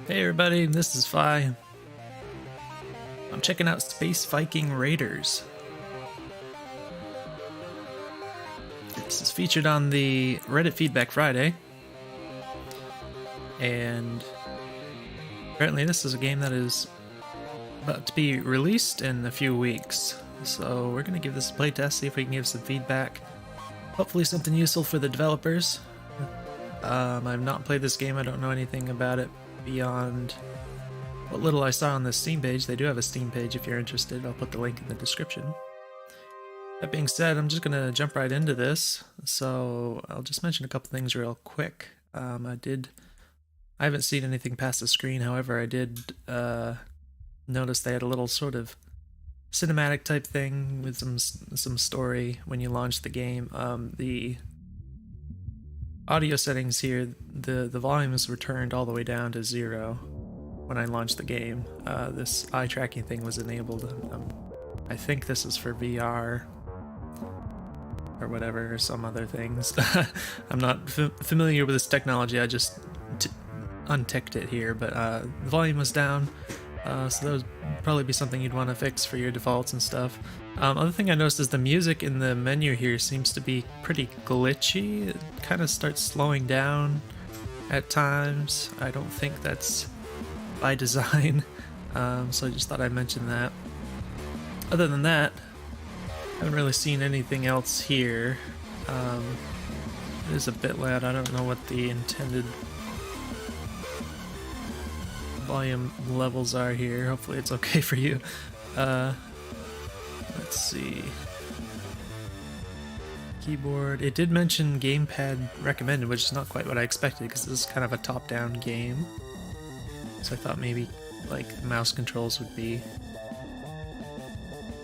Hey everybody, this is Fi. I'm checking out Space Viking Raiders. This is featured on the Reddit Feedback Friday. And apparently this is a game that is about to be released in a few weeks. So we're going to give this a playtest, see if we can give some feedback. Hopefully something useful for the developers. I've not played this game, I don't know anything about it beyond what little I saw on the Steam page. They do have a Steam page if you're interested. I'll put the link in the description. That being said, I'm just going to jump right into this. So I'll just mention a couple things real quick. I haven't seen anything past the screen. However, I did notice they had a little sort of cinematic type thing with some story when you launch the game. The audio settings here, the volumes were turned all the way down to 0 when I launched the game. This eye tracking thing was enabled. I think this is for VR or whatever, or some other things. I'm not familiar with this technology. I just unticked it here, but the volume was down. So that would probably be something you'd want to fix for your defaults and stuff. Other thing I noticed is the music in the menu here seems to be pretty glitchy. It kind of starts slowing down at times. I don't think that's by design, so I just thought I'd mention that. Other than that, I haven't really seen anything else here. It is a bit loud. I don't know what the intended volume levels are here. Hopefully it's okay for you. Let's see. Keyboard. It did mention gamepad recommended, which is not quite what I expected because this is kind of a top-down game. So I thought maybe like mouse controls would be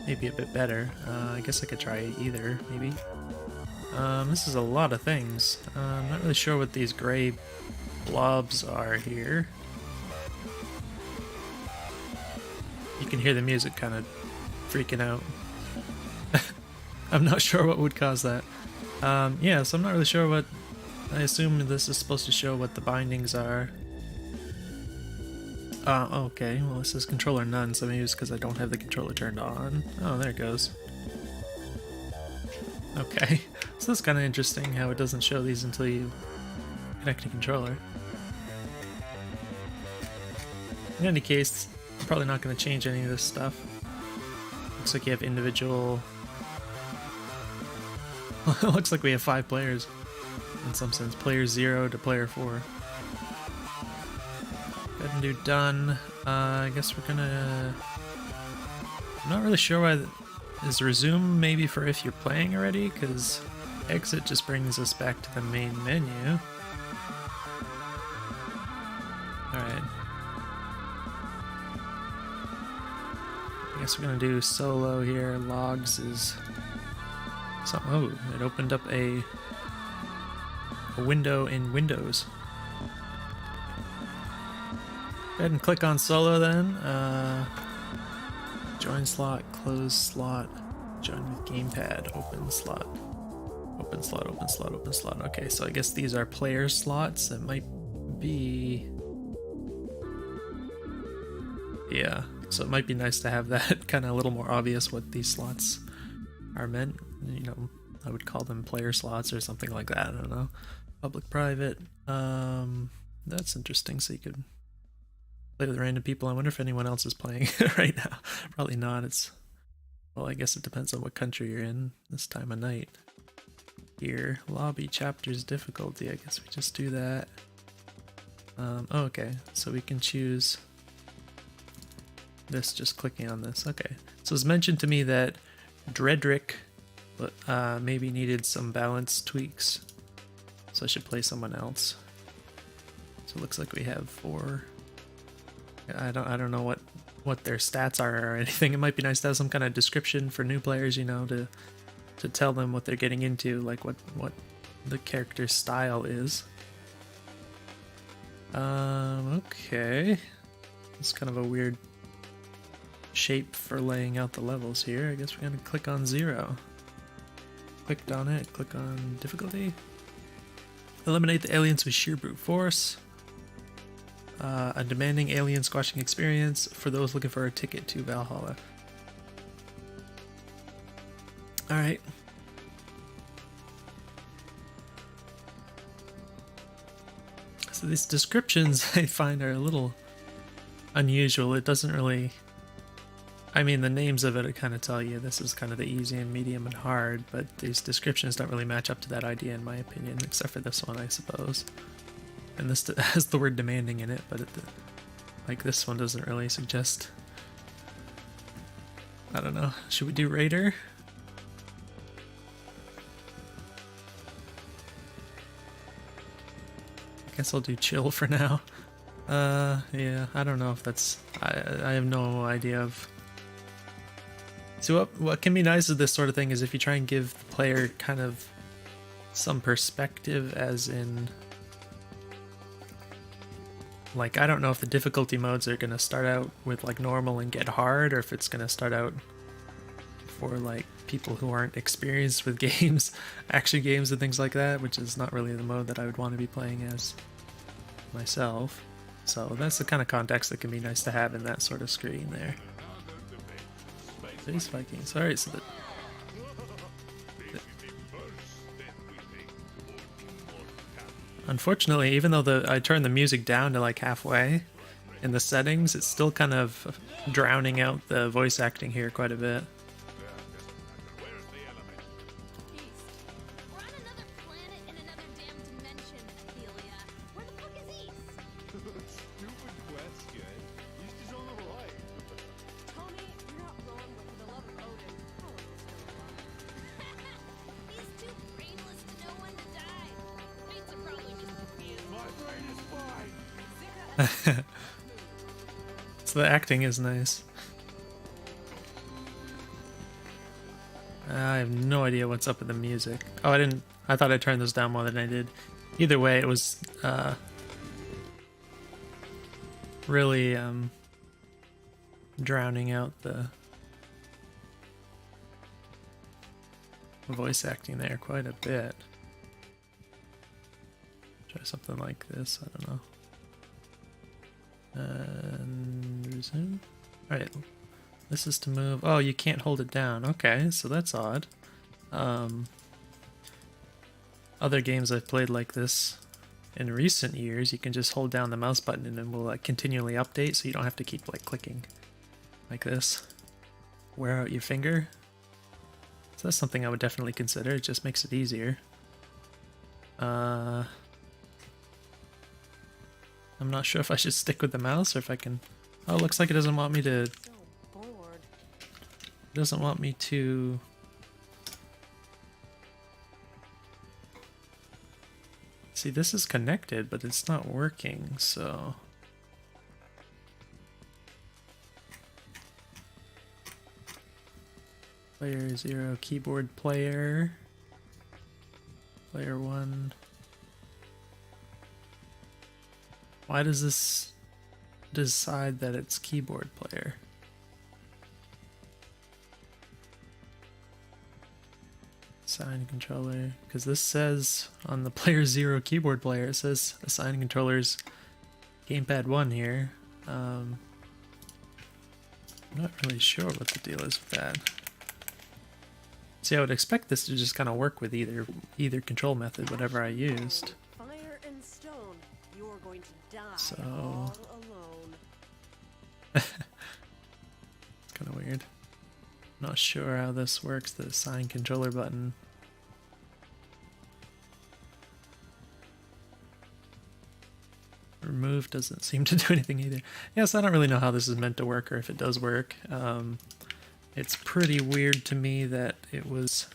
maybe a bit better. I guess I could try either, maybe. This is a lot of things. I'm not really sure what these gray blobs are here. You can hear the music kind of freaking out. I'm not sure what would cause that. Yeah, so I'm not really sure what... I assume this is supposed to show what the bindings are. Okay, well it says controller none, so maybe it's because I don't have the controller turned on. Oh, there it goes. Okay, so that's kind of interesting how it doesn't show these until you connect a controller. In any case, I'm probably not going to change any of this stuff. Looks like you have individual... It looks like we have 5 players, in some sense. Player 0 to player 4. Go ahead and do done. I guess we're gonna... I'm not really sure why... Is resume maybe for if you're playing already? Because exit just brings us back to the main menu. Alright. I guess we're gonna do solo here. Logs is... So, oh, it opened up a window in Windows. Go ahead and click on solo then. Join slot, close slot, join with gamepad, open slot, open slot, open slot, open slot. Okay, so I guess these are player slots. It might be... Yeah, so it might be nice to have that kind of a little more obvious what these slots are meant. You know, I would call them player slots or something like that. I don't know. Public, private. That's interesting. So you could play with random people. I wonder if anyone else is playing right now. Probably not. It's... Well, I guess it depends on what country you're in this time of night. Here, lobby chapters difficulty. I guess we just do that. Oh, okay. So we can choose this just clicking on this. Okay. So it's mentioned to me that Dredrick maybe needed some balance tweaks, so I should play someone else. So it looks like we have 4. I don't know what their stats are or anything. It might be nice to have some kind of description for new players, you know, to tell them what they're getting into, like what the character's style is. Okay. It's kind of a weird shape for laying out the levels here. I guess we're gonna click on 0. Clicked on it, click on difficulty. Eliminate the aliens with sheer brute force. A demanding alien squashing experience for those looking for a ticket to Valhalla. Alright. So these descriptions I find are a little unusual. It doesn't really... I mean, the names of it kind of tell you this is kind of the easy and medium and hard, but these descriptions don't really match up to that idea in my opinion, except for this one, I suppose. And this has the word demanding in it, but like this one doesn't really suggest... I don't know. Should we do Raider? I guess I'll do chill for now. Yeah, I don't know if that's... I have no idea of... So what can be nice of this sort of thing is if you try and give the player kind of some perspective, as in... Like, I don't know if the difficulty modes are going to start out with, like, normal and get hard, or if it's going to start out for, like, people who aren't experienced with games, action games and things like that, which is not really the mode that I would want to be playing as myself. So that's the kind of context that can be nice to have in that sort of screen there. Space Vikings. Alright, so unfortunately, even though I turned the music down to like halfway in the settings, it's still kind of drowning out the voice acting here quite a bit. So the acting is nice. I have no idea what's up with the music. Oh, I thought I turned this down more than I did. Either way, it was really drowning out the voice acting there quite a bit. Try something like this, I don't know. And resume. Alright, this is to move. Oh, you can't hold it down. Okay, so that's odd. Other games I've played like this in recent years, you can just hold down the mouse button and it will like continually update, so you don't have to keep like clicking like this. Wear out your finger. So that's something I would definitely consider. It just makes it easier. I'm not sure if I should stick with the mouse or if I can... Oh, it looks like it doesn't want me to... It doesn't want me to... See, this is connected, but it's not working, so... Player 0, keyboard player. Player 1... Why does this decide that it's keyboard player? Assign controller, because this says on the player 0 keyboard player, it says assign controllers gamepad 1 here. I'm not really sure what the deal is with that. See, I would expect this to just kind of work with either control method, whatever I used. So it's kind of weird. Not sure how this works, the assign controller button. Remove doesn't seem to do anything either. Yes, I don't really know how this is meant to work or if it does work. It's pretty weird to me that it was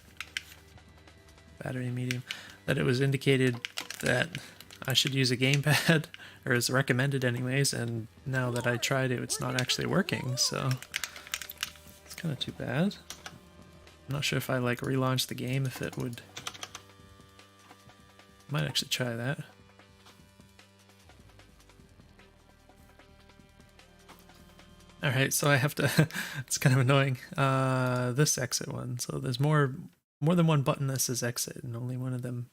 battery medium, that it was indicated that I should use a gamepad, or is recommended anyways, and now that I tried it, it's not actually working, so it's kind of too bad. I'm not sure if I like relaunch the game, if it would... Might actually try that. Alright, so I have to... It's kind of annoying. This exit one, so there's more than one button that says exit, and only one of them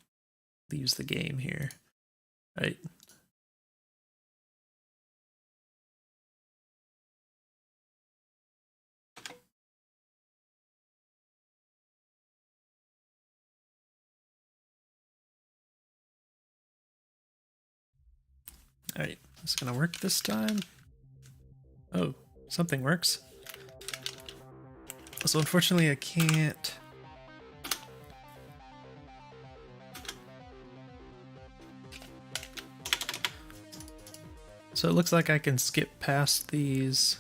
leaves the game here. Right. Alright, is it gonna work this time? Oh, something works. So unfortunately I can't... So it looks like I can skip past these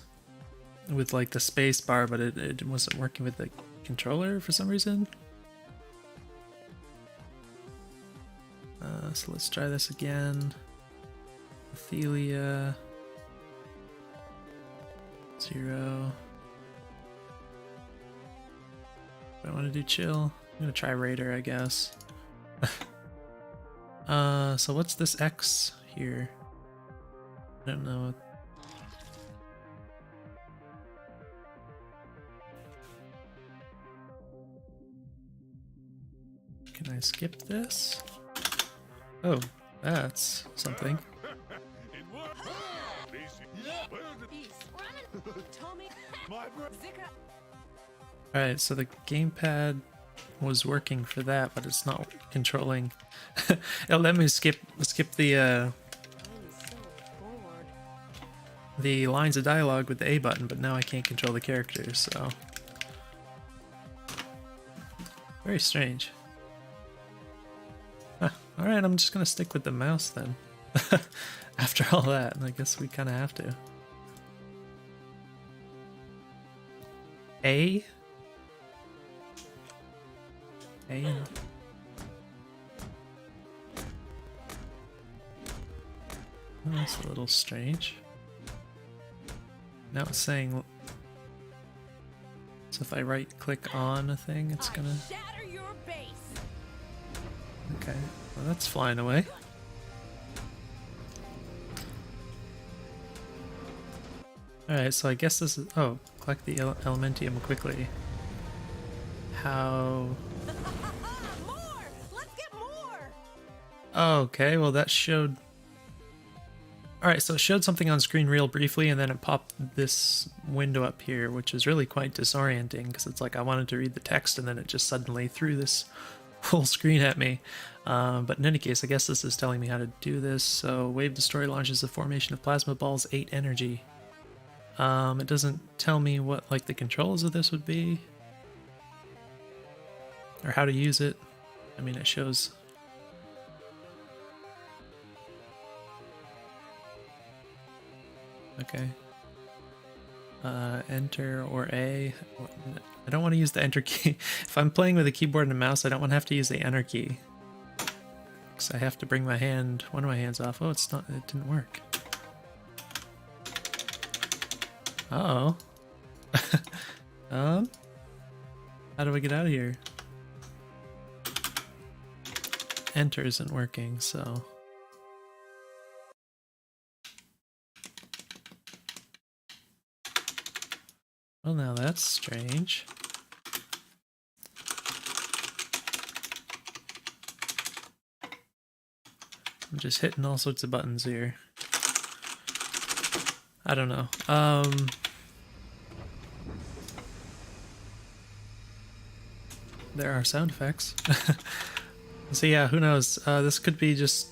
with like the space bar, but it wasn't working with the controller for some reason. So let's try this again. Ophelia. 0. I want to do chill. I'm gonna try Raider, I guess. So what's this X here? I don't know. Can I skip this? Oh, that's something. Alright, so the gamepad was working for that, but it's not controlling. It'll let me skip the lines of dialogue with the A button, but now I can't control the characters, so... Very strange. Huh. Alright, I'm just gonna stick with the mouse then. After all that, I guess we kinda have to. A? A? Oh, that's a little strange. Now it's saying... So if I right click on a thing, it's gonna... Okay, well that's flying away. Alright, so I guess this is... Oh, collect the Elementium quickly. How... More! Let's get more! Okay, well that showed... Alright, so it showed something on screen real briefly, and then it popped this window up here, which is really quite disorienting, because it's like I wanted to read the text, and then it just suddenly threw this full screen at me. But in any case, I guess this is telling me how to do this. So Wave Destroy launches the formation of plasma balls, 8 energy. It doesn't tell me what like the controls of this would be, or how to use it. I mean, it shows... Okay. Enter or A. I don't want to use the enter key. If I'm playing with a keyboard and a mouse, I don't want to have to use the enter key. Because I have to bring my hand, one of my hands off. Oh, it's not, it didn't work. Uh-oh. How do I get out of here? Enter isn't working, so... Well, now that's strange. I'm just hitting all sorts of buttons here. I don't know. There are sound effects. So yeah, who knows? This could be just...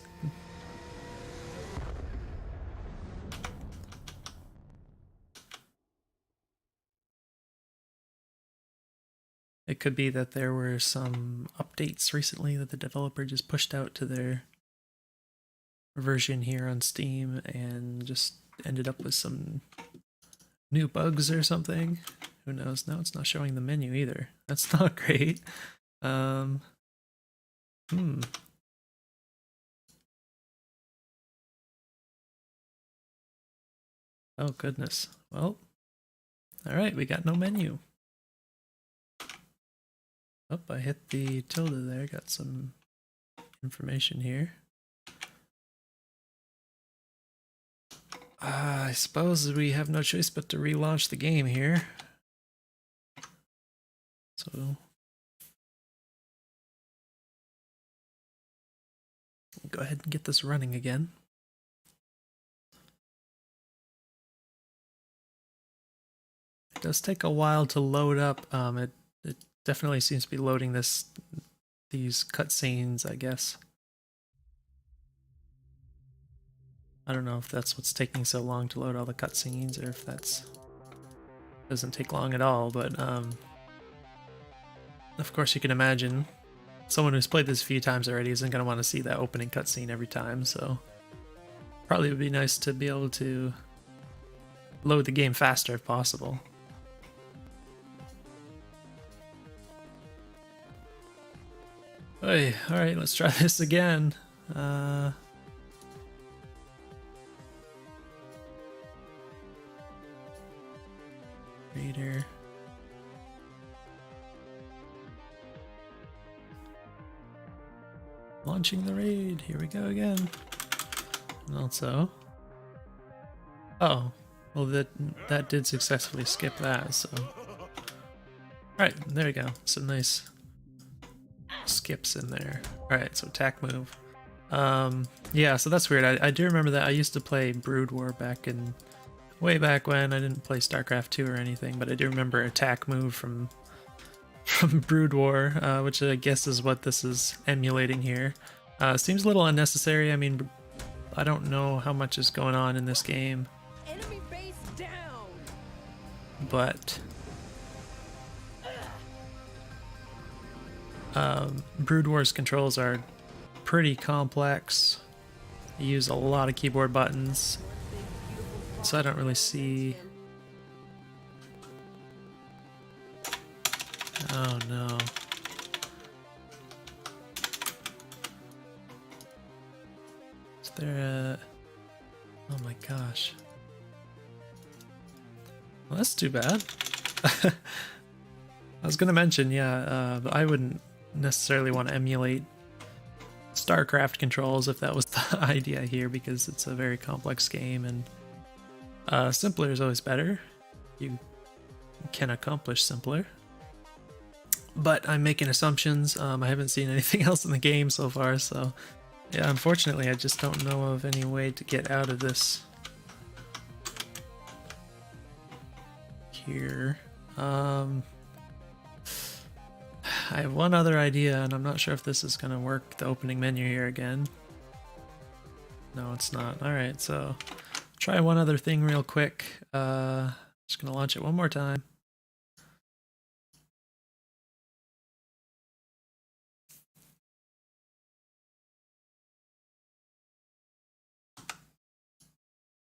It could be that there were some updates recently that the developer just pushed out to their version here on Steam and just ended up with some new bugs or something. Who knows? Now it's not showing the menu either. That's not great. Oh goodness. Well, alright, we got no menu. Oh, I hit the tilde there, got some information here. I suppose we have no choice but to relaunch the game here. So go ahead and get this running again. It does take a while to load up. It definitely seems to be loading these cutscenes, I guess. I don't know if that's what's taking so long to load all the cutscenes, or if that's doesn't take long at all. But of course, you can imagine someone who's played this a few times already isn't going to want to see that opening cutscene every time. So probably would be nice to be able to load the game faster if possible. Hey, all right, let's try this again. Reader. Launching the raid. Here we go again. And also, oh, well that did successfully skip that. So, all right, there we go. Some nice skips in there. All right, so attack move. Yeah, so that's weird. I do remember that. I used to play Brood War way back when. I didn't play StarCraft 2 or anything, but I do remember attack move from Brood War, which I guess is what this is emulating here. Seems a little unnecessary. I mean, I don't know how much is going on in this game, Enemy base down. but Brood War's controls are pretty complex. You use a lot of keyboard buttons, so I don't really see. Oh no. Is there a... Oh my gosh. Well, that's too bad. I was gonna mention, yeah, I wouldn't necessarily want to emulate StarCraft controls if that was the idea here, because it's a very complex game, and simpler is always better. You can accomplish simpler. But I'm making assumptions. I haven't seen anything else in the game so far, so yeah, unfortunately I just don't know of any way to get out of this here. I have one other idea, and I'm not sure if this is going to work. The opening menu here again. No, it's not. Alright, so try one other thing real quick. Just going to launch it one more time.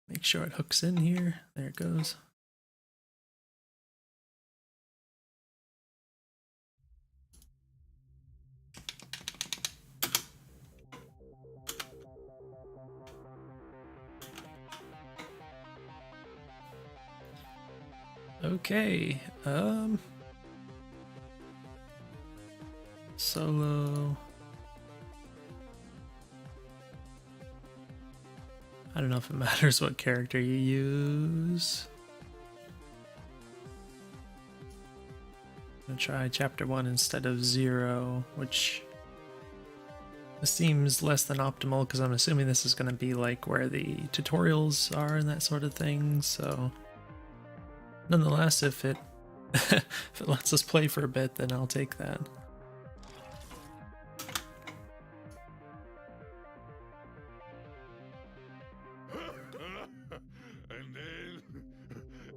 Make sure it hooks in here. There it goes. Okay, solo. I don't know if it matters what character you use. I'm gonna try chapter 1 instead of 0, which seems less than optimal because I'm assuming this is gonna be like where the tutorials are and that sort of thing, so nonetheless, if it if it lets us play for a bit, then I'll take that.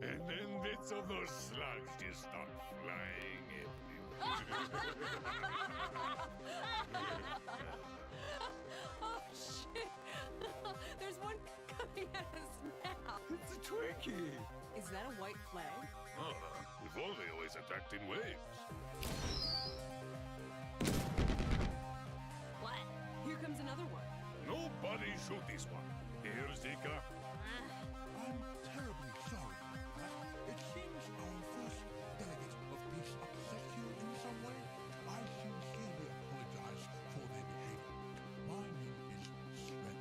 and then bits of those slugs just start flying everywhere. Oh shit! There's one coming at us now. It's a Twinkie! Is that a white flag? Oh, we've only always attacked in waves. What? Here comes another one. Nobody shoot this one. Here, Zika. I'm terribly sorry about that. It seems our first delegate of peace upset you in some way. I sincerely apologize for their behavior. My name is Sven.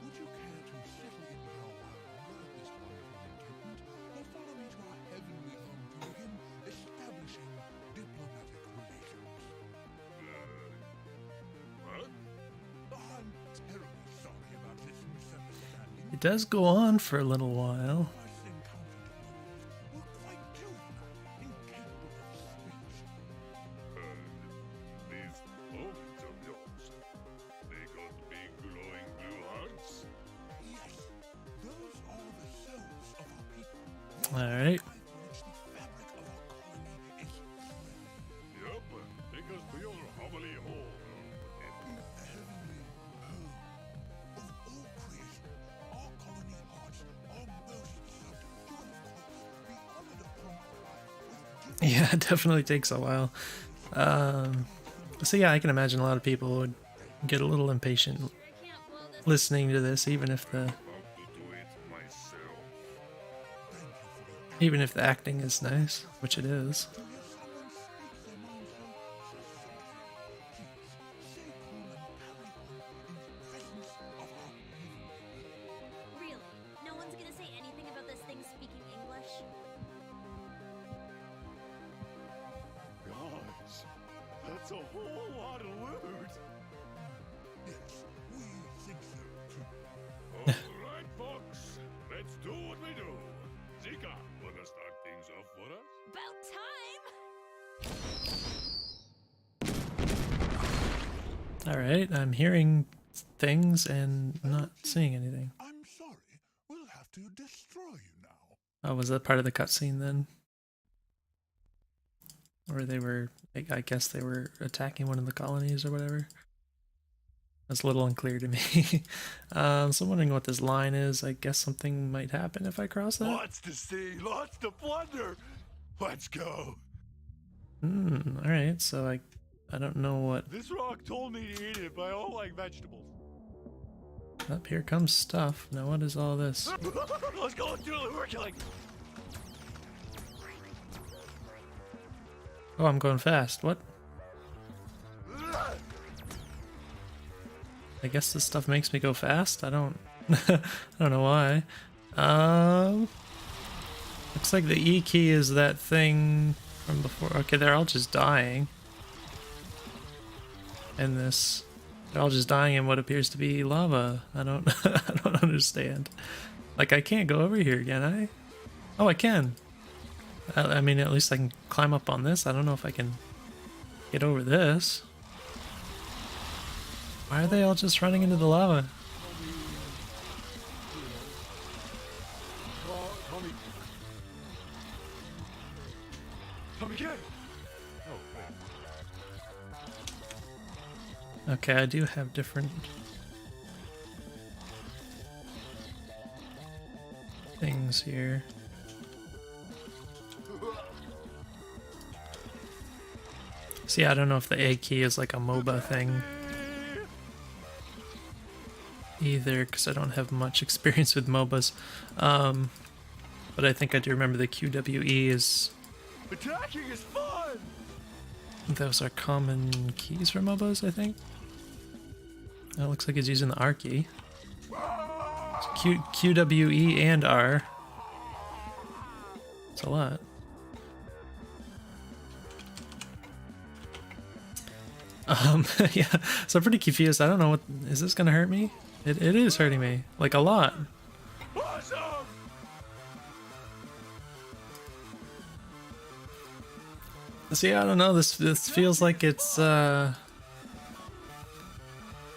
Would you care to settle in for a while longer at this wonderful encampment, or follow me to our heavenly home to begin establishing diplomatic relations? What? I'm terribly sorry about this misunderstanding. It does go on for a little while. First encountered both were quite juvenile, incapable of speech. These omens of yours. They got big glowing blue hearts? Yes, Alright. Yup, take us to your hobbly hole. Yeah, it definitely takes a while. So yeah, I can imagine a lot of people would get a little impatient listening to this, even if About to do it myself. the acting is nice, which it is. Really? No one's gonna say anything about this thing speaking English? Guys, that's a whole lot of loot. Yes, we think so too. Alright, folks, let's do what we do. Zika, wanna start things off for us? About time! Alright, I'm hearing things and not seeing anything. I'm sorry. We'll have to destroy you now. Oh, was that part of the cutscene then? Or they were, I guess they were attacking one of the colonies or whatever. That's a little unclear to me. So I'm wondering what this line is. I guess something might happen if I cross that. Lots to see, lots to plunder. Let's go. Alright, so I don't know what... This rock told me to eat it, but I don't like vegetables. Up here comes stuff. Now what is all this? Let's go do the we're killing. Oh, I'm going fast. What? I guess this stuff makes me go fast. I don't I don't know why. Looks like the E key is that thing from before. Okay, they're all just dying. In this, they're all just dying in what appears to be lava. I don't I don't understand. Like, I can't go over here, can I? Oh, I can. I mean, at least I can climb up on this. I don't know if I can get over this. Why are they all just running into the lava? Come again. Okay, I do have different things here. See, I don't know if the A key is like a MOBA thing either, because I don't have much experience with MOBAs. But I think I do remember the QWE is... Attacking is fun. Those are common keys for MOBAs, I think. That looks like it's using the R key. It's QWE and R. It's a lot. Yeah, so I'm pretty confused. I don't know what... Is this gonna hurt me? It is hurting me. Like, a lot. Awesome. See, I don't know. This feels like it's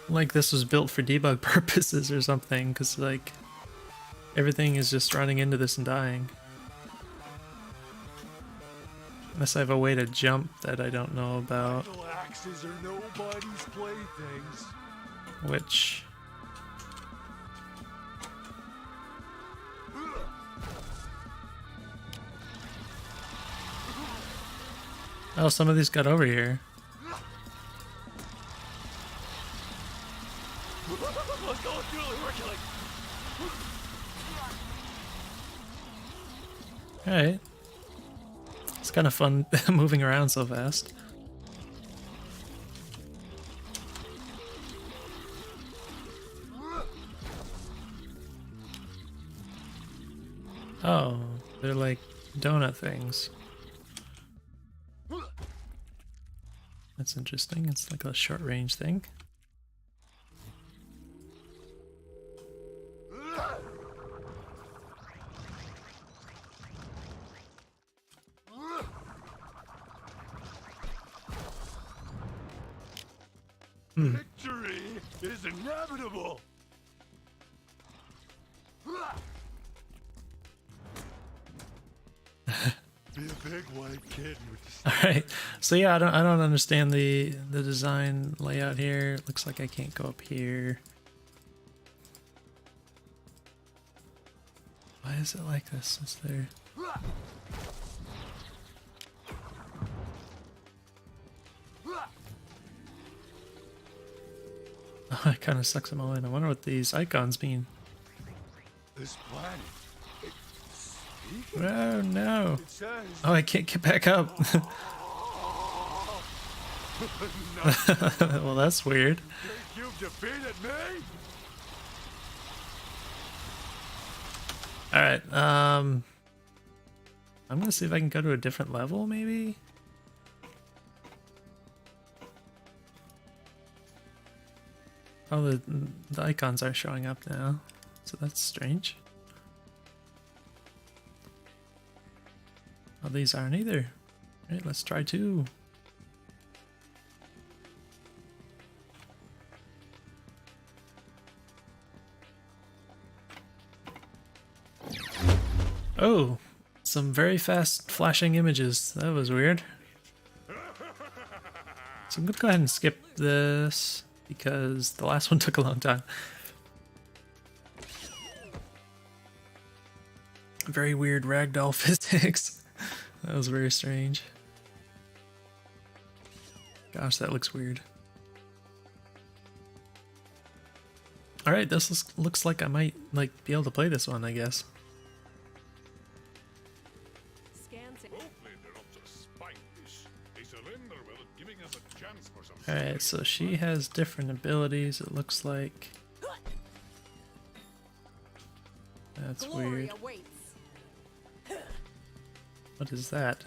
like this was built for debug purposes or something, because like everything is just running into this and dying. Unless I have a way to jump that I don't know about. Battle axes are nobody's playthings. Which... Oh, some of these got over here. Let's go, Julie, we're killing. Alright. It's kind of fun moving around so fast. Oh, they're like donut things. That's interesting. It's like a short range thing. Victory is inevitable. Be a big white kid with the All right. So yeah, I don't understand the design layout here. It looks like I can't go up here. Why is it like this? Is there? Oh, it kind of sucks them all in. I wonder what these icons mean. This planet. Oh no! It says. Oh, I can't get back up. Well, that's weird. Think you've defeated me? All right. I'm gonna see if I can go to a different level, maybe. Oh, the icons are showing up now, so that's strange. Oh, these aren't either. All right, let's try 2. Oh, some very fast flashing images. That was weird. So I'm gonna go ahead and skip this because the last one took a long time. Very weird ragdoll physics. That was very strange. Gosh, that looks weird. Alright, this looks like I might be able to play this one, I guess. Hopefully they're up to spite this. A surrender will giving us a chance for some. Alright, so she has different abilities, it looks like. That's Glory weird. awaits. What is that?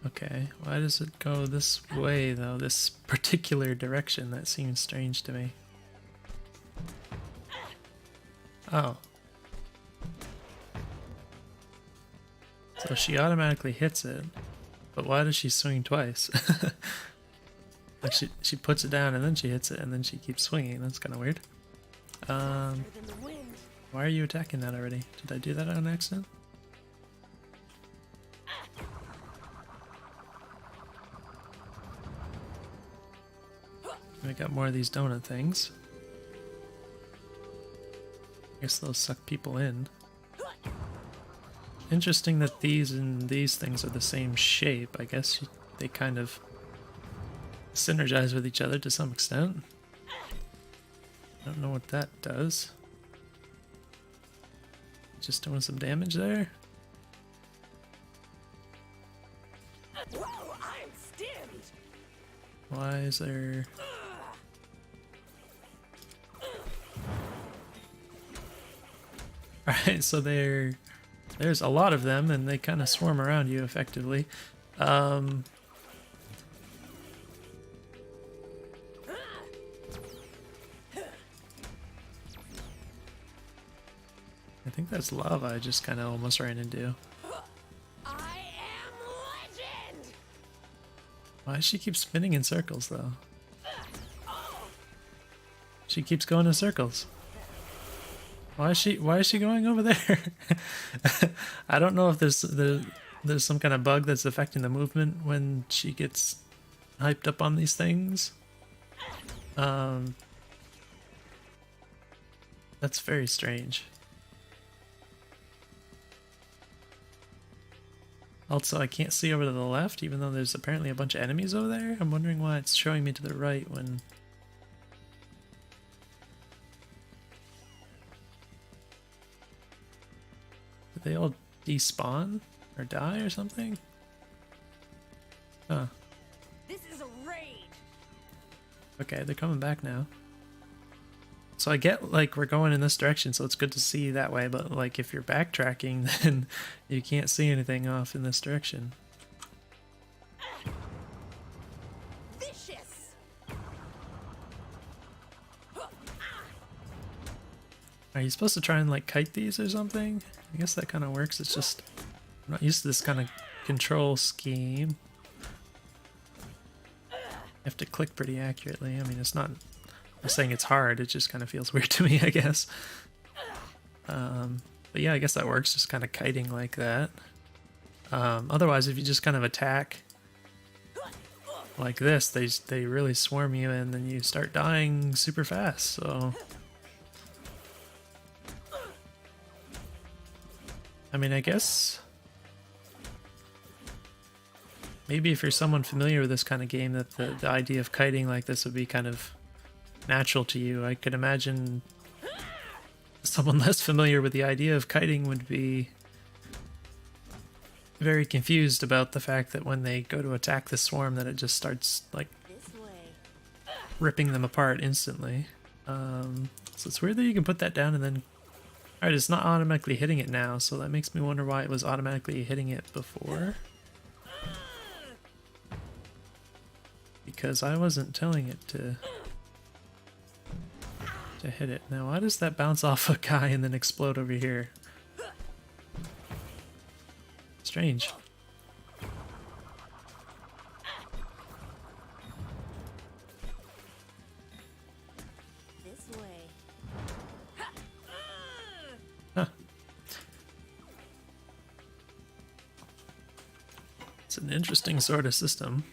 Okay, why does it go this way though? This particular direction? That seems strange to me. Oh. So she automatically hits it, but why does she swing twice? Like she puts it down and then she hits it and then she keeps swinging. That's kind of weird. Faster than the wind. Why are you attacking that already? Did I do that on accident? I got more of these donut things. I guess those suck people in. Interesting that these and these things are the same shape. I guess they kind of synergize with each other to some extent. I don't know what that does. Just doing some damage there. Whoa, I'm stimmed. Why is there... Alright, so there's a lot of them and they kind of swarm around you effectively. I think that's lava I just kind of almost ran into. I am legend. Why does she keep spinning in circles though? She keeps going in circles. Why is she going over there? I don't know if there's some kind of bug that's affecting the movement when she gets hyped up on these things. That's very strange. Also, I can't see over to the left, even though there's apparently a bunch of enemies over there. I'm wondering why it's showing me to the right when... Did they all despawn? Or die or something? Huh. This is a raid. Okay, they're coming back now. So I get, like, we're going in this direction, so it's good to see that way, but, like, if you're backtracking, then you can't see anything off in this direction. Vicious. Are you supposed to try and, like, kite these or something? I guess that kind of works, it's just... I'm not used to this kind of control scheme. You have to click pretty accurately. I mean, it's not... I'm saying it's hard, it just kind of feels weird to me, I guess. But yeah, I guess that works, just kind of kiting like that. Otherwise, if you just kind of attack like this, they really swarm you, and then you start dying super fast. So, I mean, I guess maybe if you're someone familiar with this kind of game, that the idea of kiting like this would be kind of natural to you. I could imagine someone less familiar with the idea of kiting would be very confused about the fact that when they go to attack the swarm, that it just starts like This way. ripping them apart instantly. So it's weird that you can put that down and then... Alright, it's not automatically hitting it now, so that makes me wonder why it was automatically hitting it before. Because I wasn't telling it to hit it. Now, why does that bounce off a guy and then explode over here? Strange. This way. Huh. It's an interesting sort of system.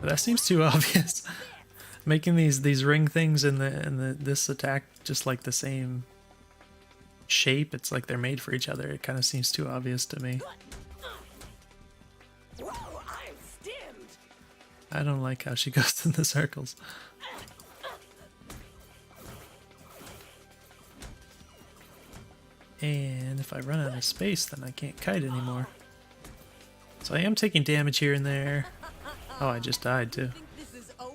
But that seems too obvious. Making these ring things in this attack just like the same shape. It's like they're made for each other. It kind of seems too obvious to me. Whoa, I'm stimmed. I don't like how she goes in the circles. And if I run out of space, then I can't kite anymore. So I am taking damage here and there. Oh, I just died too. Think this is over?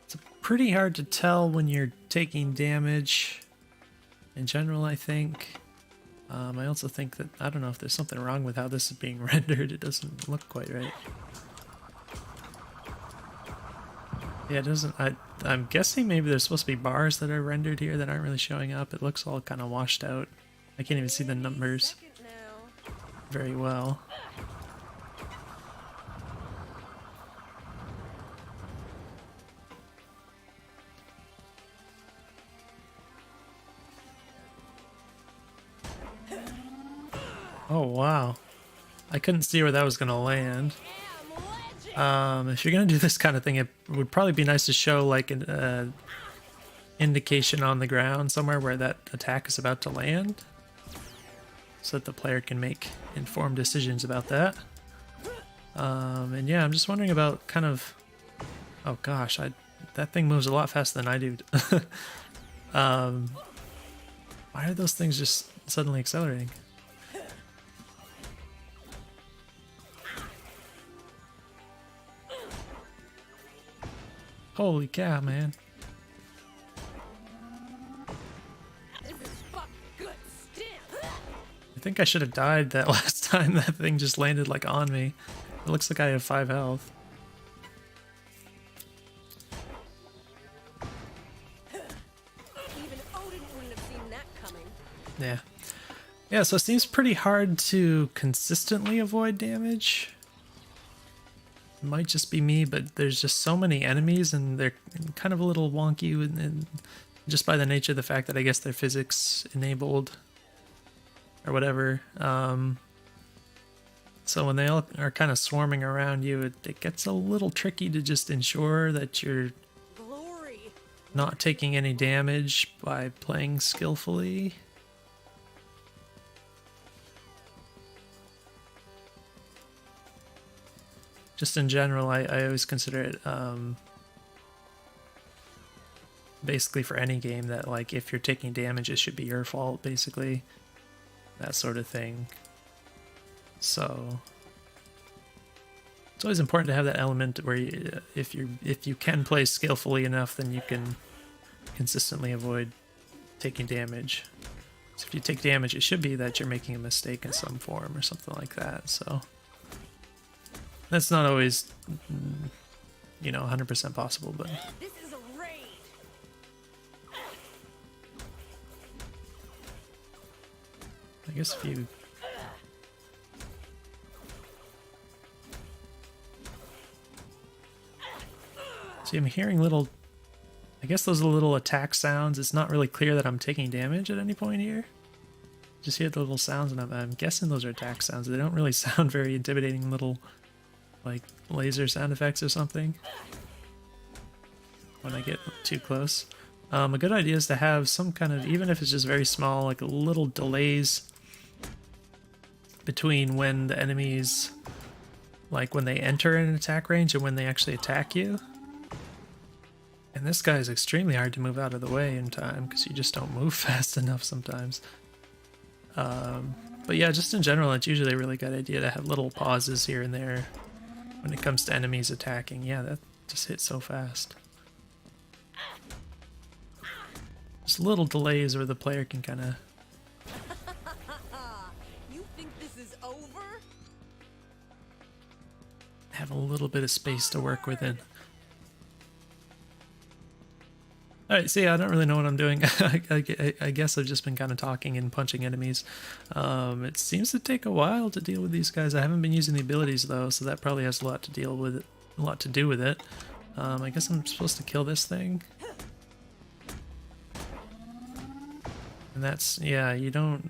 It's pretty hard to tell when you're taking damage in general, I think. I also think that, I don't know if there's something wrong with how this is being rendered. It doesn't look quite right. Yeah, it doesn't... I'm guessing maybe there's supposed to be bars that are rendered here that aren't really showing up. It looks all kind of washed out. I can't even see the numbers Second now. very well. Oh, wow. I couldn't see where that was going to land. Am legend. If you're going to do this kind of thing, it would probably be nice to show like an indication on the ground somewhere where that attack is about to land, so that the player can make informed decisions about that. And yeah, I'm just wondering about kind of... Oh gosh, that thing moves a lot faster than I do. Why are those things just suddenly accelerating? Holy cow, man. This is fucking good stim. I think I should have died that last time that thing just landed like on me. It looks like I have 5 health. Even Odin wouldn't have seen that coming. Yeah. Yeah, so it seems pretty hard to consistently avoid damage. It might just be me, but there's just so many enemies and they're kind of a little wonky, and just by the nature of the fact that I guess they're physics enabled or whatever. So when they all are kind of swarming around you, it gets a little tricky to just ensure that you're Glory. not taking any damage by playing skillfully. Just in general, I always consider it basically for any game that, like, if you're taking damage, it should be your fault, basically. That sort of thing. So it's always important to have that element where if you can play skillfully enough, then you can consistently avoid taking damage. So if you take damage, it should be that you're making a mistake in some form or something like that. So that's not always, 100% possible, but This is a raid. I guess if you... See, I'm hearing little I guess those are little attack sounds. It's not really clear that I'm taking damage at any point here. Just hear the little sounds, and I'm guessing those are attack sounds. They don't really sound very intimidating, little like laser sound effects or something when I get too close. A good idea is to have some kind of, even if it's just very small, like little delays between when the enemies, like when they enter an attack range and when they actually attack you. And this guy is extremely hard to move out of the way in time because you just don't move fast enough sometimes. But yeah, just in general, it's usually a really good idea to have little pauses here and there when it comes to enemies attacking. Yeah, that just hit so fast. Just little delays where the player can kind of... You think this is over? have a little bit of space to work within. Alright, see, I don't really know what I'm doing. I guess I've just been kind of talking and punching enemies. It seems to take a while to deal with these guys. I haven't been using the abilities though, so that probably has a lot to do with it. I guess I'm supposed to kill this thing. And that's, yeah, you don't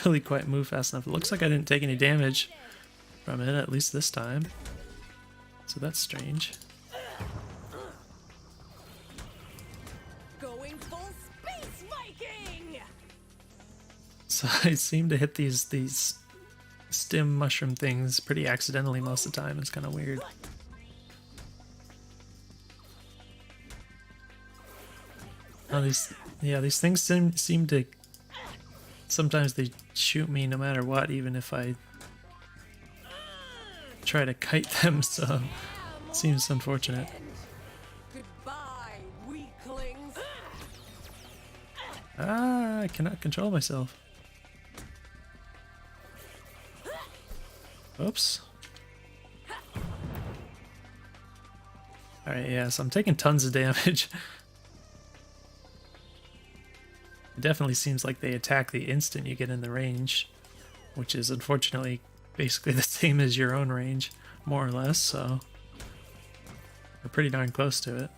really quite move fast enough. It looks like I didn't take any damage from it, at least this time. So that's strange. Going full space Viking! So I seem to hit these stem mushroom things pretty accidentally most of the time. It's kind of weird. Oh, these things seem to, sometimes they shoot me no matter what, even if I try to kite them, so it seems unfortunate. Goodbye, weaklings! Ah, I cannot control myself. Oops. Alright, yeah, so I'm taking tons of damage. It definitely seems like they attack the instant you get in the range, which is unfortunately basically the same as your own range, more or less, so we're pretty darn close to it.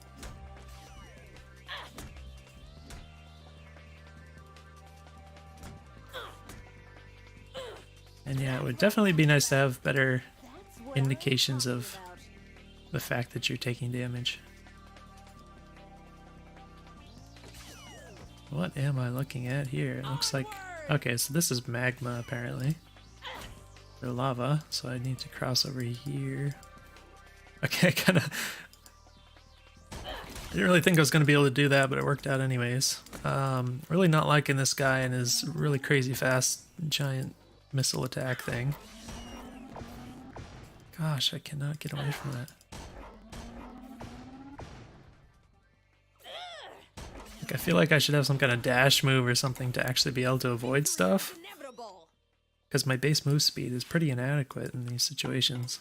And yeah, it would definitely be nice to have better indications of the fact that you're taking damage. What am I looking at here? It looks like... Okay, so this is magma, apparently. Or lava, so I need to cross over here. Okay, I kinda... I didn't really think I was going to be able to do that, but it worked out anyways. Really not liking this guy and his really crazy fast giant missile attack thing. Gosh, I cannot get away from that. I feel like I should have some kind of dash move or something to actually be able to avoid stuff. Inevitable! Because my base move speed is pretty inadequate in these situations.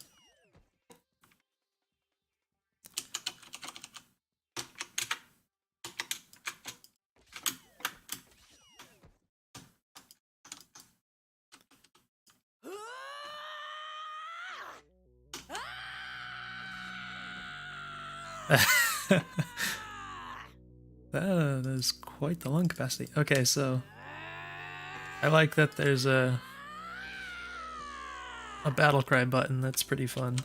That is quite the lung capacity. Okay, so I like that there's a battle cry button. That's pretty fun.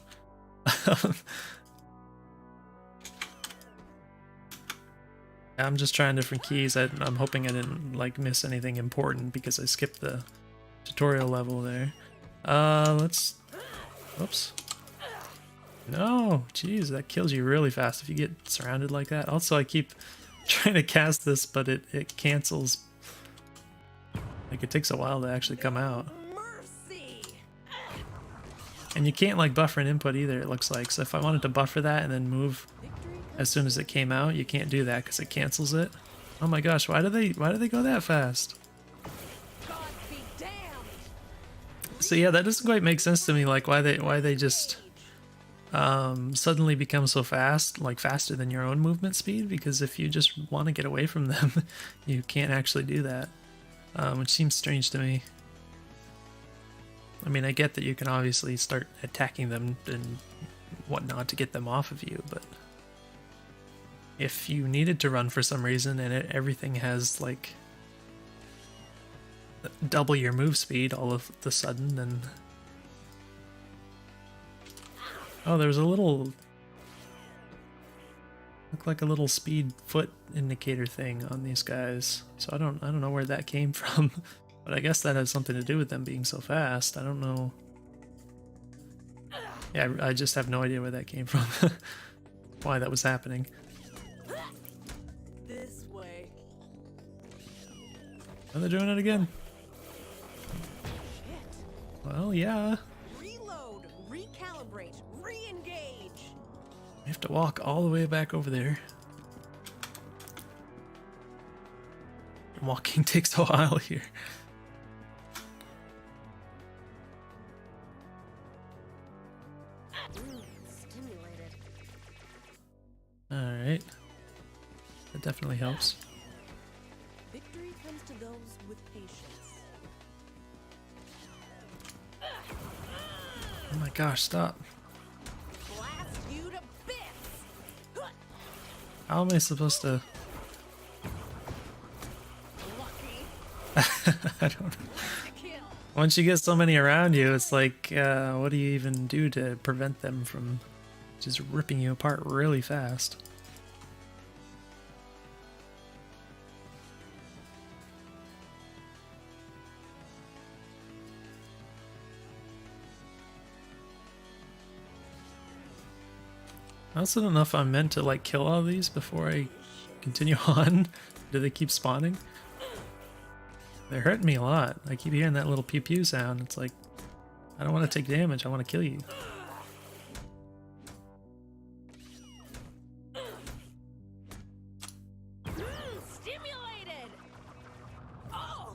I'm just trying different keys. I'm hoping I didn't like miss anything important because I skipped the tutorial level there. Let's... Whoops. No, jeez, that kills you really fast if you get surrounded like that. Also, I keep trying to cast this, but it cancels. Like, it takes a while to actually come out. Mercy! And you can't, like, buffer an input either, it looks like. So if I wanted to buffer that and then move as soon as it came out, you can't do that because it cancels it. Oh my gosh, why do they go that fast? God be damned! So yeah, that doesn't quite make sense to me, like why they just suddenly become so fast, like faster than your own movement speed, because if you just want to get away from them, you can't actually do that, which seems strange to me. I mean, I get that you can obviously start attacking them and whatnot to get them off of you, but if you needed to run for some reason and everything has like double your move speed all of the sudden, then oh, there's a little look like a little speed foot indicator thing on these guys. So I don't know where that came from, but I guess that has something to do with them being so fast. I don't know. Yeah, I just have no idea where that came from. Why that was happening. This way. Oh, they're doing it again. Shit. Well, yeah. Reload, recalibrate, re-engage. We have to walk all the way back over there. Walking takes a while here. Stimulated. Alright. That definitely helps. Victory comes to those with patience. Oh my gosh, stop. Blast you to bits. How am I supposed to... Lucky I don't know. to kill. Once you get so many around you, it's like, what do you even do to prevent them from just ripping you apart really fast? I also don't know if I'm meant to like kill all these before I continue on. Do they keep spawning? They're hurting me a lot. I keep hearing that little pew pew sound. It's like, I don't want to take damage, I want to kill you. Stimulated. Oh.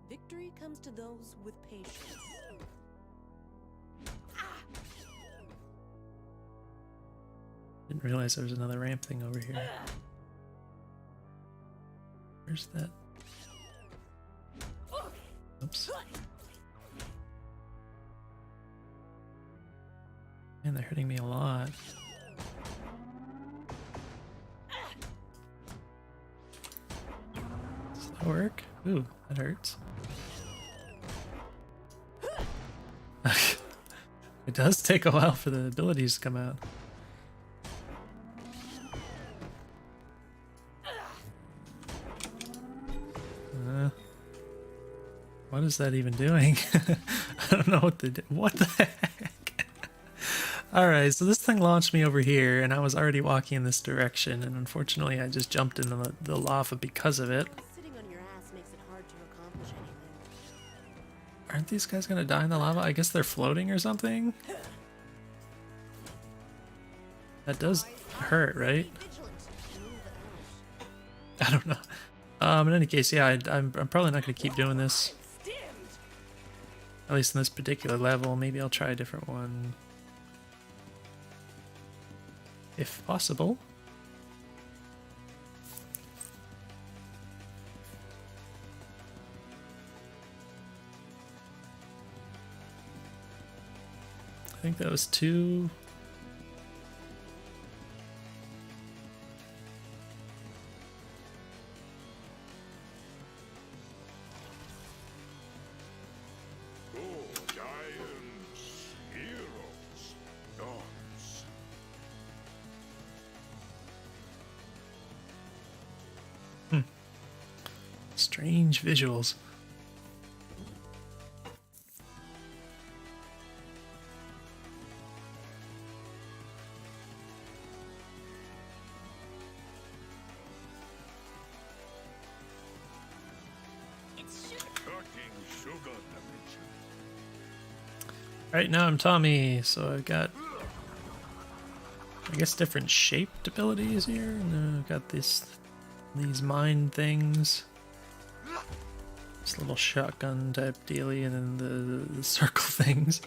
Victory comes to those with patience. Didn't realize there was another ramp thing over here. Where's that? Oops. Man, they're hurting me a lot. Does that work? Ooh, that hurts. It does take a while for the abilities to come out. What is that even doing? I don't know what to do. What the heck? Alright, so this thing launched me over here, and I was already walking in this direction, and unfortunately I just jumped into the lava because of it. Sitting on your ass makes it hard to accomplish anything. Aren't these guys gonna die in the lava? I guess they're floating or something? That does hurt, right? Vigilant. Move out. I don't know. In any case, yeah, I'm probably not gonna keep doing this. Stimmed. At least in this particular level. Maybe I'll try a different one. If possible. I think that was 2. Oh, giants, heroes, gods. Strange visuals. Cooking sugar damage. Right now I'm Tommy, so I've got, I guess, different shaped abilities here. And I've got these mine things. This little shotgun type dealy, and then the circle things.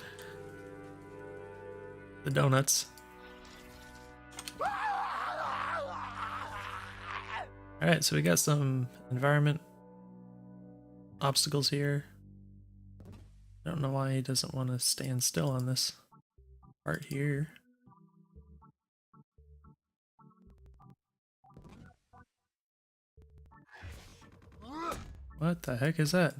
the donuts. Alright, so we got some environment obstacles here. I don't know why he doesn't want to stand still on this part here. What the heck is that?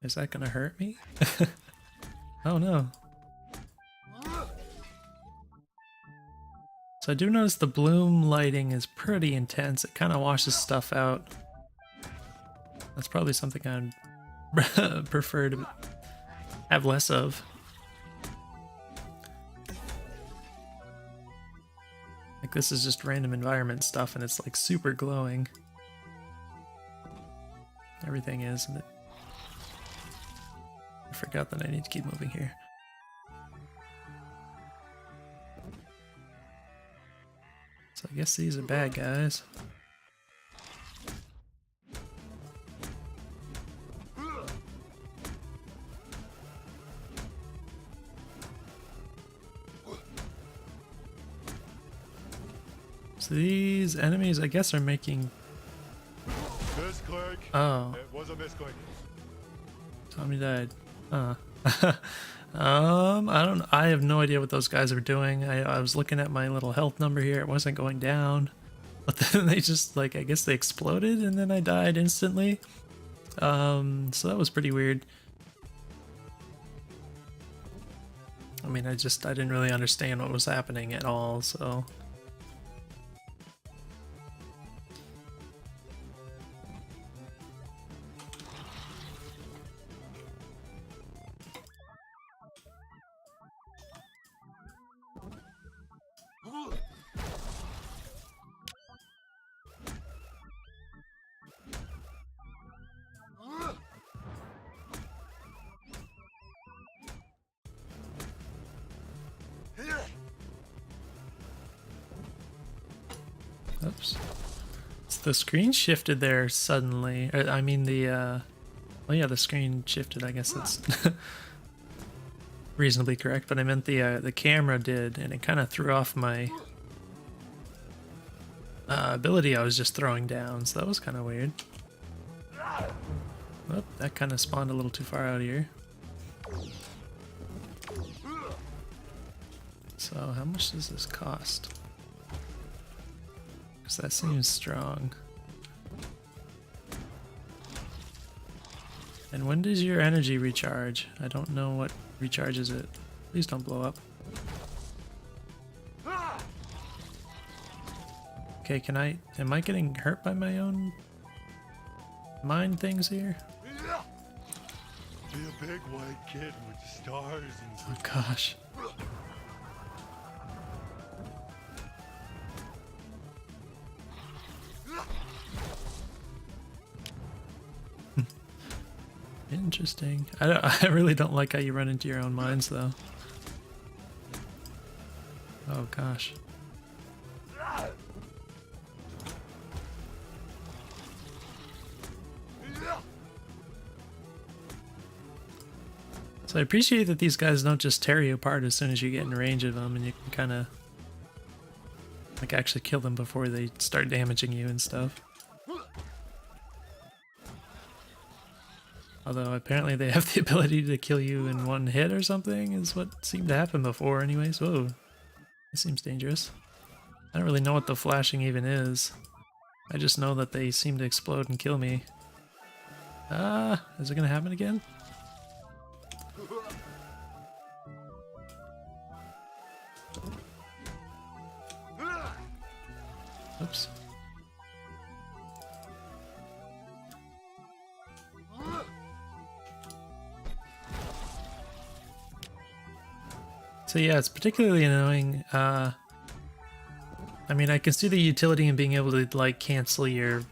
Is that gonna hurt me? Oh no. So I do notice the bloom lighting is pretty intense. It kind of washes stuff out. That's probably something I'd prefer to have less of. Like this is just random environment stuff and it's like super glowing. Everything is, and I forgot that I need to keep moving here. So I guess these are bad guys. So these enemies, I guess, are making... Misclick. Oh, It was a misclick. Tommy died. I have no idea what those guys are doing. I was looking at my little health number here. It wasn't going down. But then they just, like, I guess they exploded and then I died instantly. So that was pretty weird. I mean, I didn't really understand what was happening at all, so... Oops. So the screen shifted there suddenly. I mean the, well yeah, the screen shifted, I guess that's reasonably correct, but I meant the camera did, and it kind of threw off my ability I was just throwing down, so that was kind of weird. Oh, that kind of spawned a little too far out here. So how much does this cost? Because that seems strong. And when does your energy recharge? I don't know what recharges it. Please don't blow up. Okay, am I getting hurt by my own mind things here? Be a big white kid with stars and... Oh gosh. Interesting. I really don't like how you run into your own mines, though. Oh gosh. So I appreciate that these guys don't just tear you apart as soon as you get in range of them, and you can kind of like actually kill them before they start damaging you and stuff. Although apparently they have the ability to kill you in one hit or something, is what seemed to happen before anyways. Whoa, this seems dangerous. I don't really know what the flashing even is. I just know that they seem to explode and kill me. Ah, is it gonna happen again? Oops. So yeah, it's particularly annoying. I mean, I can see the utility in being able to like cancel your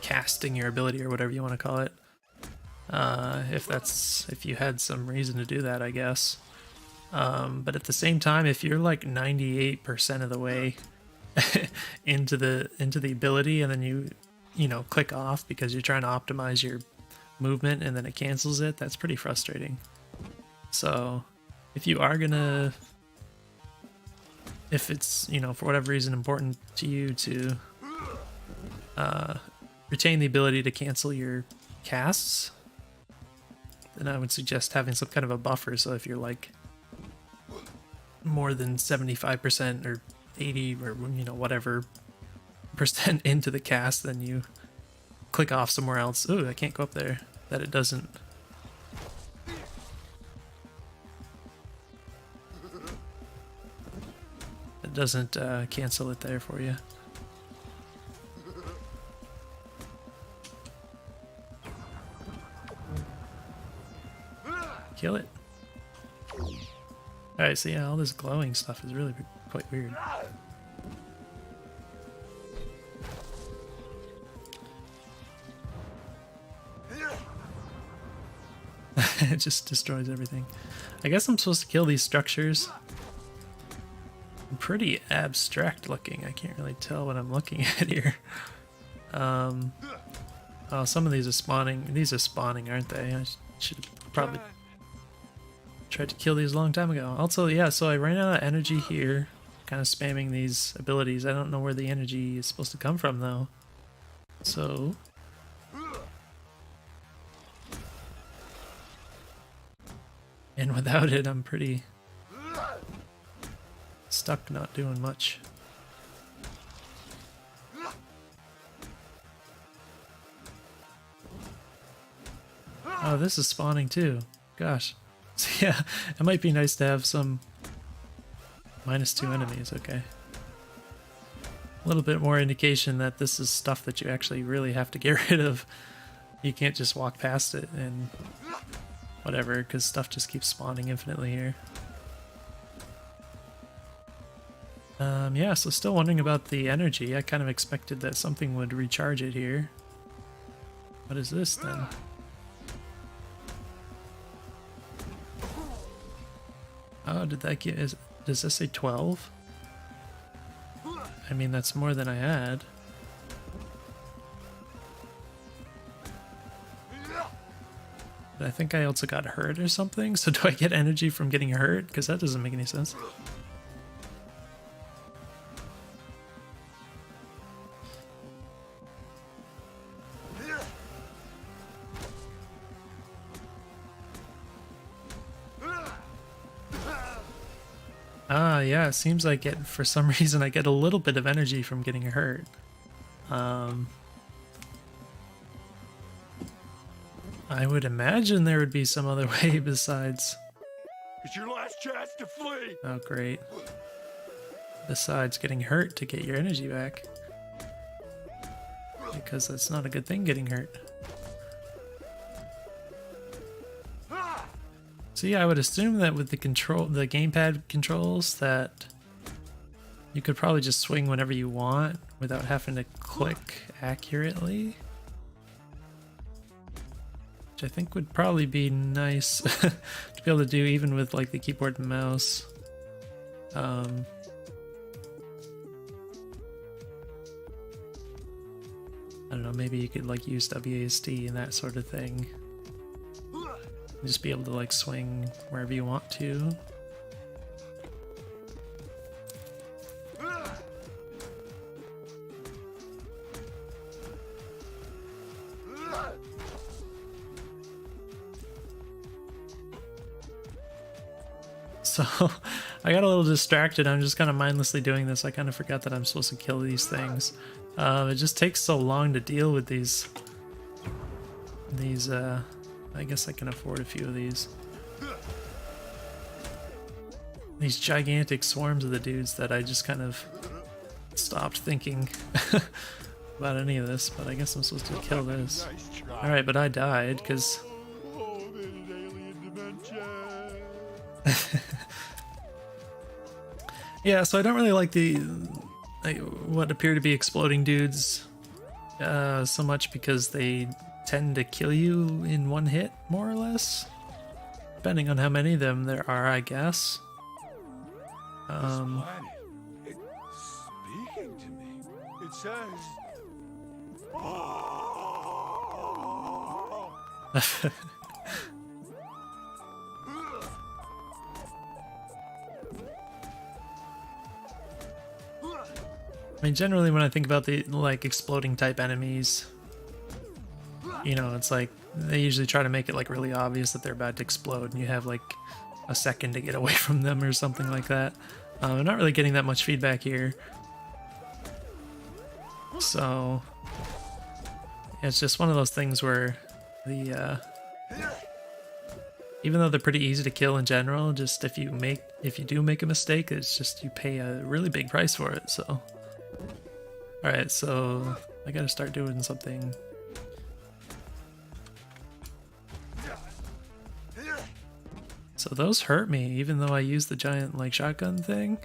casting your ability or whatever you want to call it. If you had some reason to do that, I guess. But at the same time, if you're like 98% of the way into the ability and then you know click off because you're trying to optimize your movement and then it cancels it, that's pretty frustrating. So if you are gonna, if it's, you know, for whatever reason important to you to retain the ability to cancel your casts, then I would suggest having some kind of a buffer. So if you're like more than 75% or 80 or, you know, whatever percent into the cast, then you click off somewhere else. Ooh, I can't go up there. That it doesn't. It doesn't cancel it there for you. Kill it. Alright, so yeah, all this glowing stuff is really quite weird. It just destroys everything. I guess I'm supposed to kill these structures. Pretty abstract looking. I can't really tell what I'm looking at here. Oh, some of these are spawning. These are spawning, aren't they? I should have probably tried to kill these a long time ago. Also, yeah, so I ran out of energy here. Kind of spamming these abilities. I don't know where the energy is supposed to come from, though. So... and without it, I'm pretty stuck not doing much. Oh, this is spawning too. Gosh. So yeah, it might be nice to have some -2 enemies, okay. A little bit more indication that this is stuff that you actually really have to get rid of. You can't just walk past it and whatever, because stuff just keeps spawning infinitely here. Yeah, so still wondering about the energy. I kind of expected that something would recharge it here. What is this then? Oh, did that get... does this say 12? I mean, that's more than I had. But I think I also got hurt or something, so do I get energy from getting hurt? Because that doesn't make any sense. Ah, yeah, it seems like for some reason I get a little bit of energy from getting hurt. I would imagine there would be some other way besides... It's your last chance to flee! Oh, great. Besides getting hurt to get your energy back. Because that's not a good thing, getting hurt. So yeah, I would assume that with the gamepad controls, that you could probably just swing whenever you want without having to click accurately. Which I think would probably be nice to be able to do even with like the keyboard and mouse. I don't know, maybe you could like use WASD and that sort of thing. Just be able to like swing wherever you want to. So I got a little distracted. I'm just kind of mindlessly doing this. I kind of forgot that I'm supposed to kill these things. It just takes so long to deal with these I guess I can afford a few of these. These gigantic swarms of the dudes that I just kind of stopped thinking about any of this, but I guess I'm supposed to kill this. Alright, but I died, because... Oh, there's alien dimension! Yeah, so I don't really like the... what appear to be exploding dudes so much, because they tend to kill you in one hit, more or less. Depending on how many of them there are, I guess. This planet, it's speaking to me. It says... Oh, I mean, generally when I think about the like exploding type enemies, you know, it's like they usually try to make it like really obvious that they're about to explode, and you have like a second to get away from them or something like that. I'm not really getting that much feedback here, so it's just one of those things where the even though they're pretty easy to kill in general, just if you do make a mistake, it's just you pay a really big price for it. So, all right, so I gotta start doing something. So those hurt me, even though I used the giant like shotgun thing.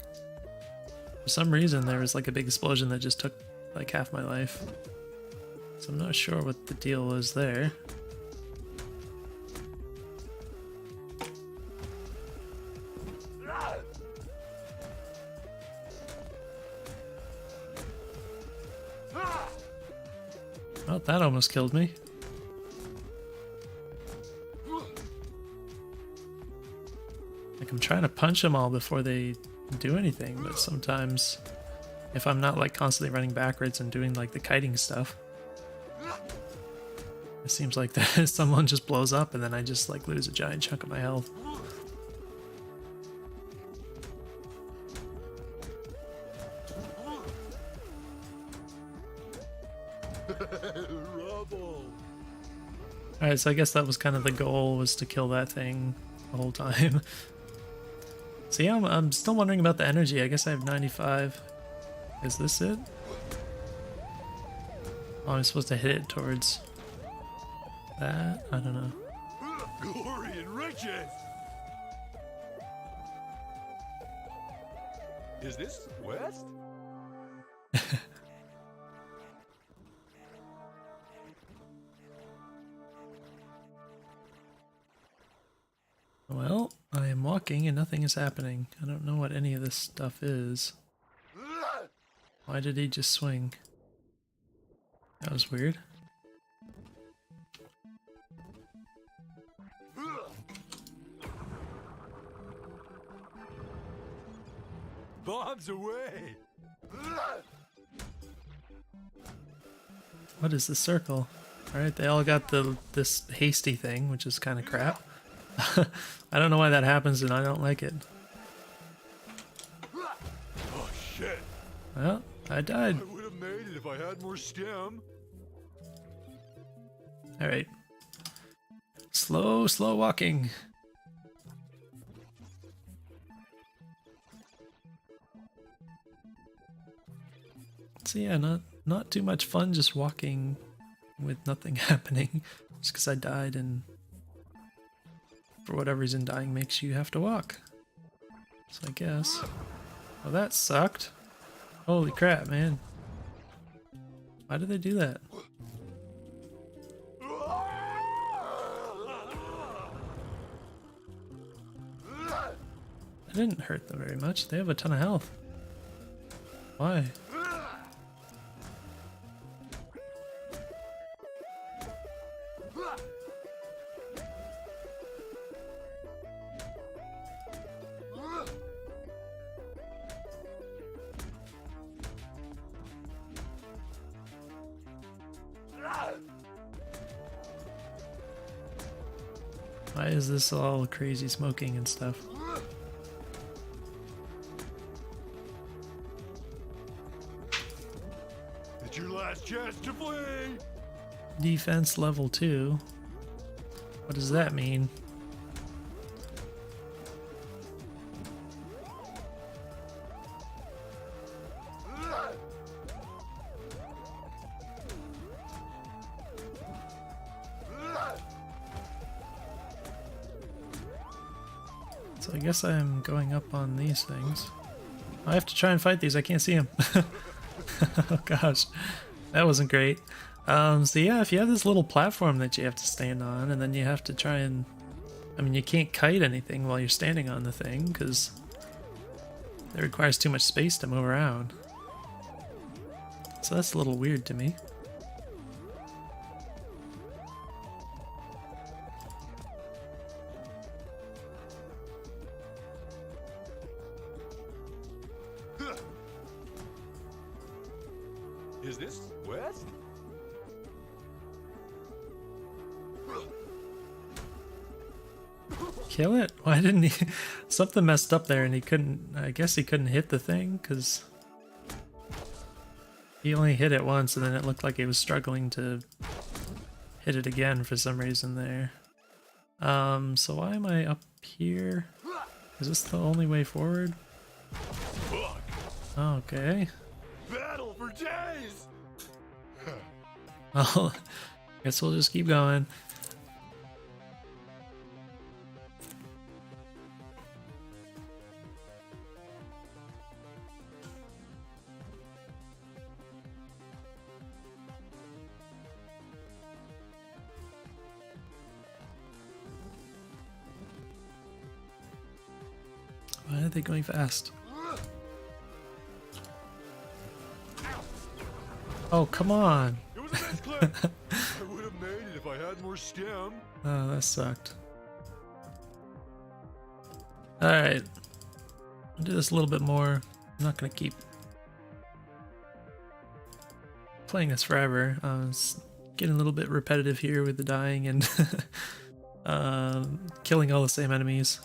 For some reason, there was like a big explosion that just took like half my life. So I'm not sure what the deal was there. Well, that almost killed me. Like, I'm trying to punch them all before they do anything, but sometimes if I'm not like constantly running backwards and doing like the kiting stuff, it seems like that someone just blows up and then I just like lose a giant chunk of my health. Alright, so I guess that was kind of the goal, was to kill that thing the whole time. So yeah, I'm still wondering about the energy. I guess I have 95. Is this it? Oh, I'm supposed to hit it towards that? I don't know. Glory and riches! Is this west? Well, I am walking and nothing is happening. I don't know what any of this stuff is. Why did he just swing? That was weird. Bombs away! What is the circle? Alright, they all got this hasty thing, which is kind of crap. I don't know why that happens and I don't like it. Oh shit! Well, I died. I would have made it if I had more stem. Alright. Slow walking. So yeah, not too much fun just walking with nothing happening. Just because I died, and for whatever reason dying makes you have to walk. So I guess. Well, that sucked. Holy crap, man. Why did they do that? It didn't hurt them very much. They have a ton of health. Why? Why is this all crazy smoking and stuff? It's your last chance to flee! Defense level 2. What does that mean? So I guess I'm going up on these things. I have to try and fight these. I can't see them. Oh gosh, that wasn't great. So yeah, if you have this little platform that you have to stand on, and then you have to try and... I mean, you can't kite anything while you're standing on the thing, because it requires too much space to move around. So that's a little weird to me. Is this west? Kill it? Why didn't he? Something messed up there and he couldn't. I guess he couldn't hit the thing because he only hit it once and then it looked like he was struggling to hit it again for some reason there. So why am I up here? Is this the only way forward? Fuck. Okay. Battle for days. Well, guess we'll just keep going. Why are they going fast? Oh, come on. It was a nice clip. I would have made it if I had more stem. Oh, that sucked. Alright. I'll do this a little bit more. I'm not going to keep playing this forever. It's getting a little bit repetitive here with the dying and killing all the same enemies.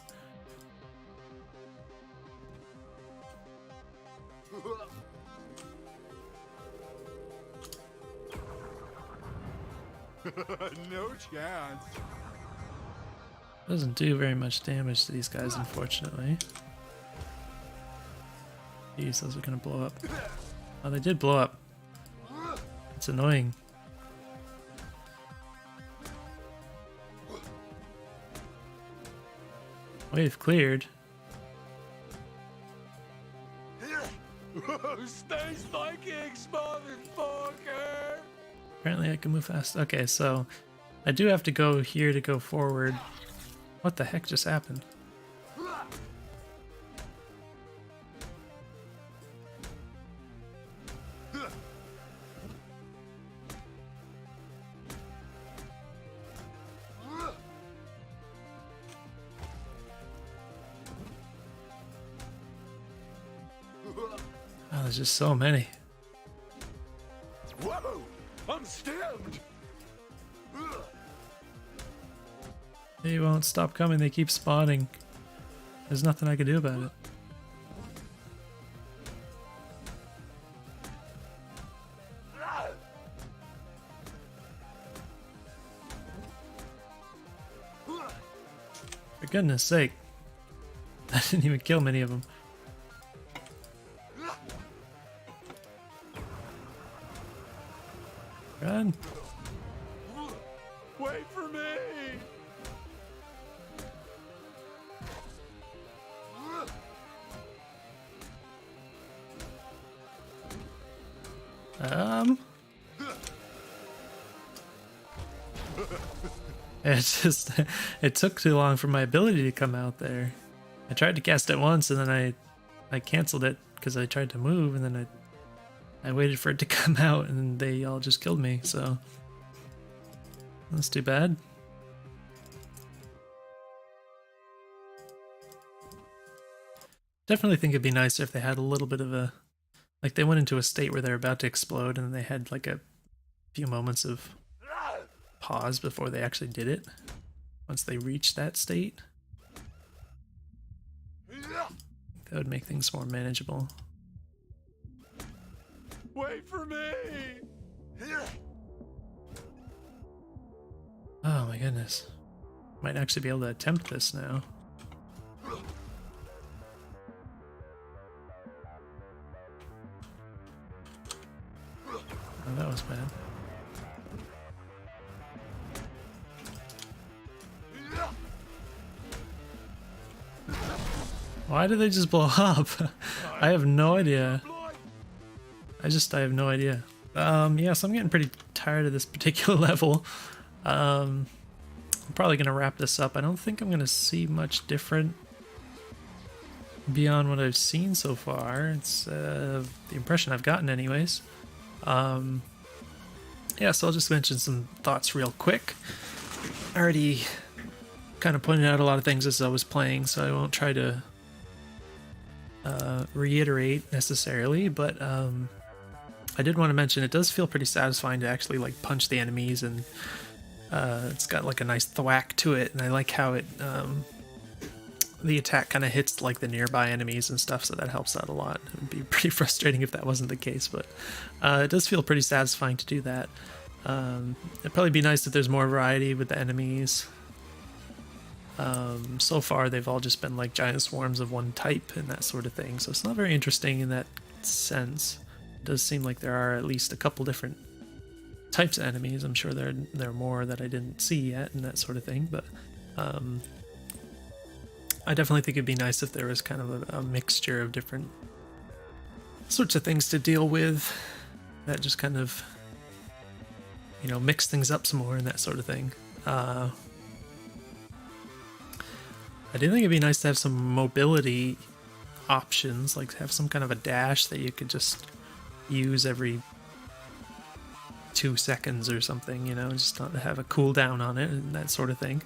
No chance. Doesn't do very much damage to these guys, unfortunately. Jeez, those are gonna blow up. Oh, they did blow up. It's annoying. Wave cleared. Space Vikings, motherfucker! Apparently I can move fast. Okay, so I do have to go here to go forward. What the heck just happened? Oh, there's just so many. Whoa! I'm stabbed! They won't stop coming, they keep spawning. There's nothing I can do about it. For goodness sake. I didn't even kill many of them. Run! Wait for me! It took too long for my ability to come out there. I tried to cast it once and then I canceled it because I tried to move and then I waited for it to come out and they all just killed me, so that's too bad. Definitely think it'd be nicer if they had a little bit of a, like they went into a state where they're about to explode and they had like a few moments of pause before they actually did it. Once they reached that state, that would make things more manageable. Wait for me! Oh my goodness. Might actually be able to attempt this now. Oh, that was bad. Why did they just blow up? I have no idea. I have no idea. Yeah, so I'm getting pretty tired of this particular level. I'm probably gonna wrap this up. I don't think I'm gonna see much different beyond what I've seen so far. It's the impression I've gotten anyways. Yeah, so I'll just mention some thoughts real quick. I already kind of pointed out a lot of things as I was playing, so I won't try to reiterate necessarily, but I I did want to mention it does feel pretty satisfying to actually like punch the enemies, and it's got like a nice thwack to it, and I like how it the attack kind of hits like the nearby enemies and stuff, so that helps out a lot. It would be pretty frustrating if that wasn't the case, but it does feel pretty satisfying to do that. It'd probably be nice if there's more variety with the enemies. So far they've all just been like giant swarms of one type and that sort of thing, so it's not very interesting in that sense. It does seem like there are at least a couple different types of enemies. I'm sure there are more that I didn't see yet and that sort of thing, but I definitely think it'd be nice if there was kind of a mixture of different sorts of things to deal with that just kind of, you know, mix things up some more and that sort of thing. I do think it'd be nice to have some mobility options, like have some kind of a dash that you could just use every 2 seconds or something, you know, just not to have a cooldown on it and that sort of thing.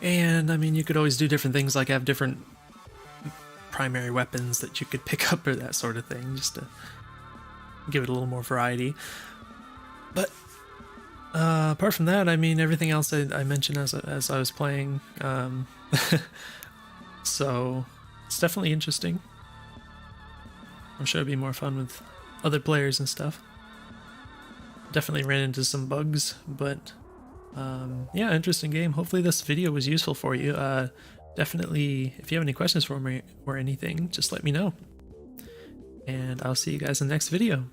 And I mean, you could always do different things, like have different primary weapons that you could pick up or that sort of thing, just to give it a little more variety. But apart from that, I mean, everything else I mentioned as I was playing. So it's definitely interesting. I'm sure it'd be more fun with other players and stuff. Definitely ran into some bugs, but yeah, interesting game. Hopefully this video was useful for you. Definitely, if you have any questions for me or anything, just let me know. And I'll see you guys in the next video.